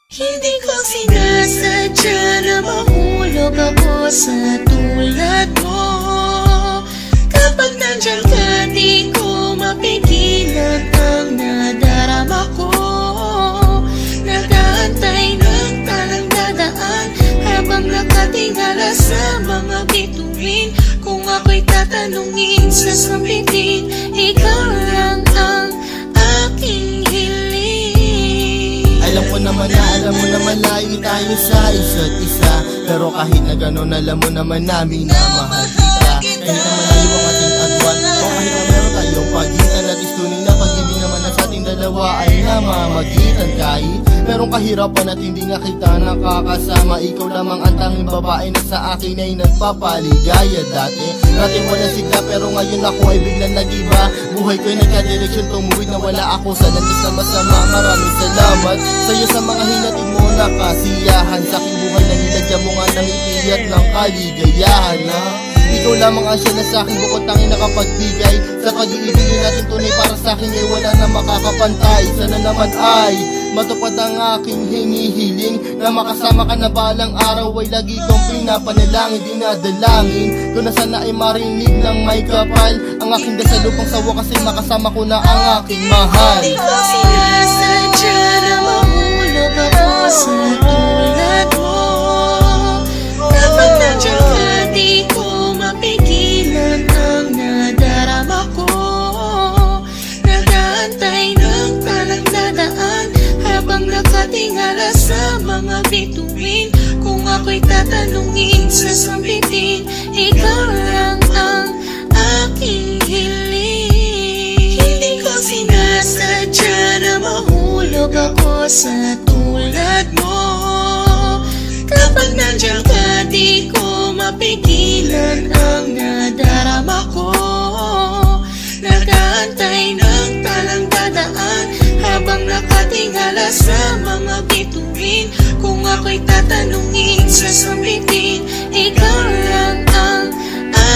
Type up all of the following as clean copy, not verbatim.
Hindi ko sinasadya na mahulog ako sa tulad mo. Kapag nandiyan ka, di ko mapigilan ang nadarama ko. Nag-aantay ng talang dadaan habang nakatingala sa mga bituin. Kung ako'y tatanungin, sasabihin, ikaw lang ang aking hiling. Alam mo naman layo tayo sa isa't isa. Pero kahit na gano'n, alam mo naman namin na mahal kita. Kahit na malayo ang ating agwan, o kahit na meron tayong pagitan, at istunin na pag-ibig naman na sa ating dalawa ay namamagitan. Kahit merong kahirapan at hindi nga kita nakakasama, ikaw lamang ang tanging babae na sa akin ay nagpapaligaya. Dati walang sigla, pero ngayon ako ay biglang nag-iba. Buhay ko'y nagka-direksyon, tumuwid na wala ako sa landas na masama. Maraming salamat sa'yo sa mga hinatid mo na kasiyahan. Sa aking buhay na nilagyan mo nga ng ipiyat ng kaligayahan, ha? Ikaw lamang ang siya na sa'kin bukod tanging nakapagbigay. Sa pag-iibig natin tunay para sa'kin ay wala na makakapantay. Sana naman ay matupad ang aking hinihiling, na makasama ka na balang araw ay lagi kong pinapanalangin. Dinadalangin ko na sana ay marinig ng may kapal ang aking dasal upang sa wakas ay makasama ko na ang aking mahal. Hindi ko sinasadya na mahulog ako sa tulad mo. Kapag nandiyan ka, di ko mapigilan ang nadarama ko. Nag-aantay ng talang dadaan habang nakatingala sa mga bituin. Kung ako'y tatanungin, sasabihin, ikaw lang ang aking hiling. Hindi ko sinasadya na mahulog ako sa tulad mo. Kapag nandiyan ka, di ko mapigilan ang nadarama ko. Nag-aantay ng talang dadaan habang nakatingala sa mga bituin. Kung ako'y tatanungin, sasabihin, ikaw lang ang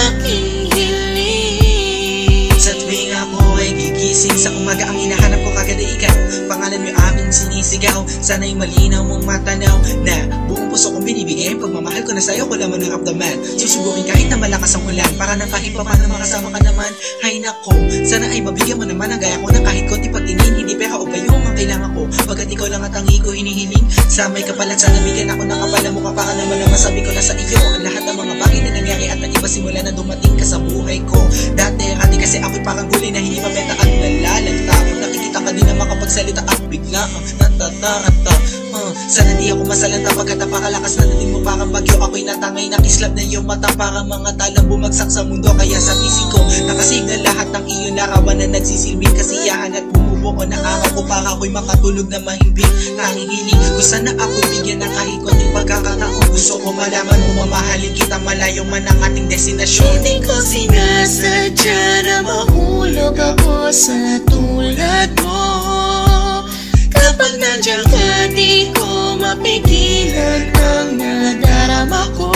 aking hiling. Sa tuwing ako ay gigising sa umaga, ang hinahanap ko kagad ay ikaw. Pangalan mo aming sinisigaw, sana'y malinaw mong matanaw na buong puso kong binibigay. Pagmamahal ko na sa'yo, ko lamang naramdaman. Susubukin kahit na malakas ang ulan, para na kahit pa paano makasama ka naman. Hay nako, sana ay mabigyan mo naman ang gaya ko na kahit konti pagtingin. Hindi pera o bayong ang kailangan ko, pagkat ikaw lang at ang ko hinihiling. Sa may kapalan, sana bigyan ako ng kapala mo. Para naman ang masabi ko na sa iyo ang lahat ng mga bagay na nangyari at nag-iba simula na dumating ka sa buhay ko. Dati kasi ako'y parang gulay na hindi mabenta at nalalanta. Pag nakikita ka din na makapagsalita at bigla natatarata. Sana di ako masalanta pagkat napakalakas na dating mo parang bagyo. Ako'y natangay na kislap na iyong mata, parang mga talang bumagsak sa mundo. Kaya sa isip ko nakasignal lahat ng iyong larawan na nagsisilbing kasiyahan at bumubuo ng araw ko para ako'y makatulog na mahimbing. Nanginginig ko sana ako'y bigyan ng kahit konting pagkakataon. Gusto ko malaman mo mamahalin kita malayo man ang ating destinasyon. Hindi ko sinasadya na mahulog ako sa tulad mo. Kapag nandiyan ka, di ko mapigilan ang nadarama ko.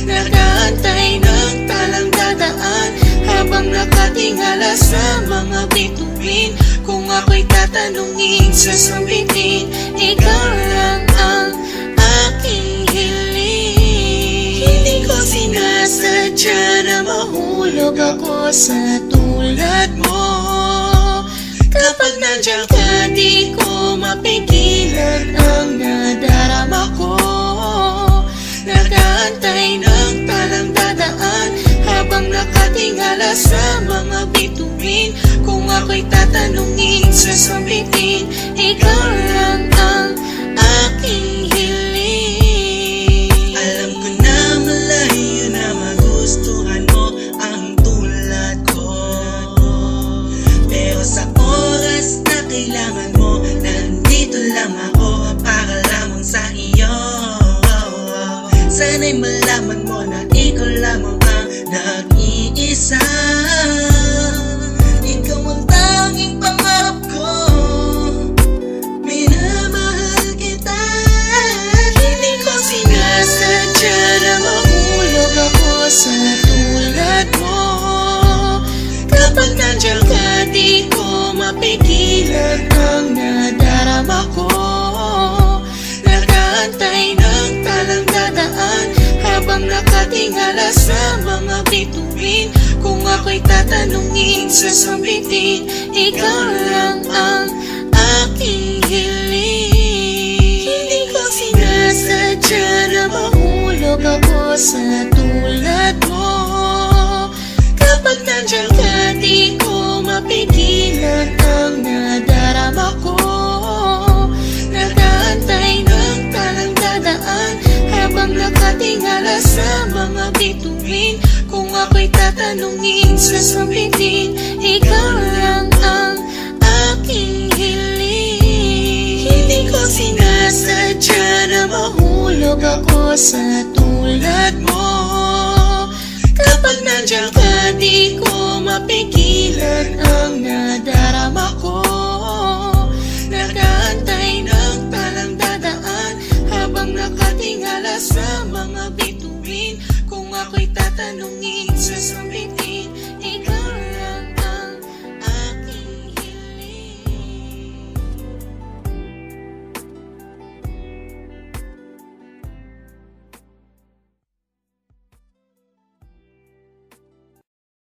Nag-aantay ng talang dadaan habang nakatingala sa mga bituin. Kung ako'y tatanungin, sasabihin, ikaw lang ang aking hiling. Hindi ko sinasadya na mahulog ako sa tulad mo. Kapag nandiyan ka, di ko mapigilan ang nadarama ko. Nag-aantay ng talang dadaan habang nakatingala sa mga bituin. Kung ako'y tatanungin, sasabihin, ikaw lang ang aking hiling. Alam ko na malayo na magustuhan mo ang tulad ko, pero sa oras na kailangan mo, nandito lang ako para lamang sa iyo. Sana'y malaman mo na ikaw lamang ang nag-iisa. Ikaw ang tanging pangarap ko, minamahal kita. Hindi ko sinasadya na mahulog ako sa tulad mo. Kapag nandiyan ka, di ko mapigilan ang nadarama ko. nakatingala sa mga bituin. Kung ako'y tatanungin, sasabihin, ikaw lang ang aking hiling. Hindi ko sinasadya na mahulog ako sa tulad mo. Kapag nandiyan ka, di ko mapigilan ang nadarama ko. Nag-aantay ng talang dadaan habang nakatingala sa mga bituin. Kung ako'y tatanungin, sasabihin, ikaw lang ang aking hiling. Hindi ko sinasadya na mahulog ako sa tulad mo. Kapag nandiyan ka, di ko mapigilan ang nadarama ko. Nag-aantay ng talang dadaan habang nakatingala sa mga bituin. Kung ako'y tatanungin,